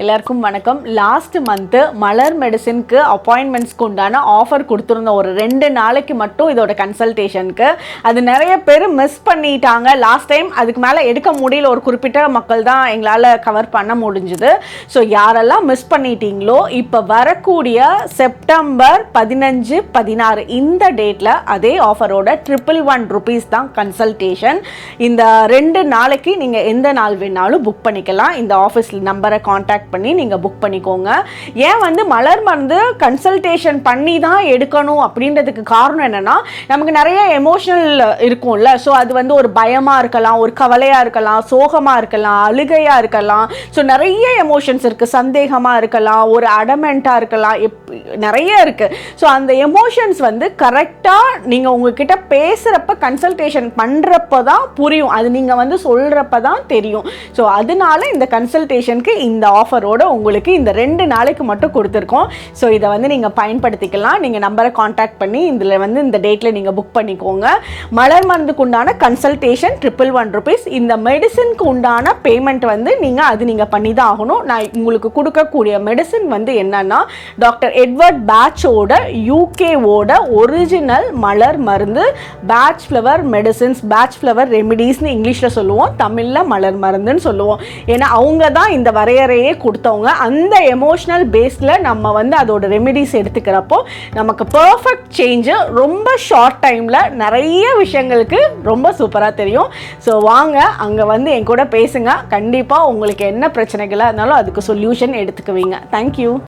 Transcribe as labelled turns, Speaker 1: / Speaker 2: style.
Speaker 1: எல்லாருக்கும் வணக்கம். Last month மலர் மெடிசின்க்கு அப்பாயின்மெண்ட்ஸ்க்கு உண்டான ஆஃபர் கொடுத்துருந்தோம். ஒரு 2 நாளைக்கு மட்டும் இதோட கன்சல்டேஷனுக்கு. அது நிறைய பேர் மிஸ் பண்ணிட்டாங்க லாஸ்ட் டைம். அதுக்கு மேலே எடுக்க முடியல. ஒரு குறிப்பிட்ட மக்கள் தான் எங்களால் கவர் பண்ண முடிஞ்சுது. ஸோ யாரெல்லாம் மிஸ் பண்ணிட்டீங்களோ இப்போ வரக்கூடிய செப்டம்பர் 15, 16 இந்த டேட்டில் அதே ஆஃபரோட ₹111 தான் கன்சல்டேஷன். இந்த 2 நாளைக்கு நீங்கள் எந்த நாள் வேணாலும் புக் பண்ணிக்கலாம். இந்த ஆஃபீஸ் நம்பரை காண்டாக்ட் பண்ணி நீங்கள் புக் பண்ணிக்கோங்க. ஏன் மலர் மருந்து கன்சல்டேஷன் பண்ணி தான் எடுக்கணும் அப்படின்றதுக்கு காரணம் என்னென்னா, நமக்கு நிறைய எமோஷனல் இருக்கும்ல. ஸோ அது ஒரு பயமாக இருக்கலாம், ஒரு கவலையாக இருக்கலாம், சோகமாக இருக்கலாம், அழுகையாக இருக்கலாம். ஸோ நிறைய எமோஷன்ஸ் இருக்குது. சந்தேகமாக இருக்கலாம், ஒரு அடமெண்ட்டாக இருக்கலாம், நிறைய இருக்குது. ஸோ அந்த எமோஷன்ஸ் கரெக்டாக நீங்கள் உங்ககிட்ட பேசுகிறப்ப கன்சல்டேஷன் பண்ணுறப்ப தான் புரியும். அது நீங்கள் சொல்கிறப்ப தான் தெரியும். ஸோ அதனால இந்த கன்சல்டேஷனுக்கு இந்த ஆஃபரோட உங்களுக்கு இந்த 2 நாளைக்கு மட்டும் கொடுத்துருக்கோம். ஸோ இதை நீங்கள் பயன்படுத்திக்கலாம். நீங்கள் நம்பரை காண்டாக்ட் பண்ணி இதில் இந்த டேட்டில் நீங்கள் புக் பண்ணிக்கோங்க. மலர் மருந்துக்கு உண்டான கன்சல்டேஷன் ₹111. இந்த மெடிசினுக்கு உண்டான பேமெண்ட் நீங்கள் பண்ணி தான் ஆகணும். நான் உங்களுக்கு கொடுக்கக்கூடிய மெடிசின் என்னன்னா, டாக்டர் எட்வர்ட் பேட்சோட யூகேவோட ஒரிஜினல் மலர் மருந்து, Bach flower medicines, Bach flower ரெமிடிஸ்னு இங்கிலீஷில் சொல்லுவோம், தமிழில் மலர் மருந்துன்னு சொல்லுவோம். ஏன்னா அவங்க தான் இந்த வரையறையே கொடுத்தவங்க. அந்த எமோஷனல் பேஸில் நம்ம அதோட ரெமிடிஸ் எடுத்துக்கிறப்போ நமக்கு பர்ஃபெக்ட் சேஞ்சு ரொம்ப ஷார்ட் டைமில் நிறைய விஷயங்களுக்கு ரொம்ப சூப்பராக தெரியும். ஸோ வாங்க அங்கே என் கூட பேசுங்க. கண்டிப்பாக உங்களுக்கு என்ன பிரச்சனைகளாக இருந்தாலும் அதுக்கு சொல்யூஷன் எடுத்துக்குவீங்க. தேங்க்யூ.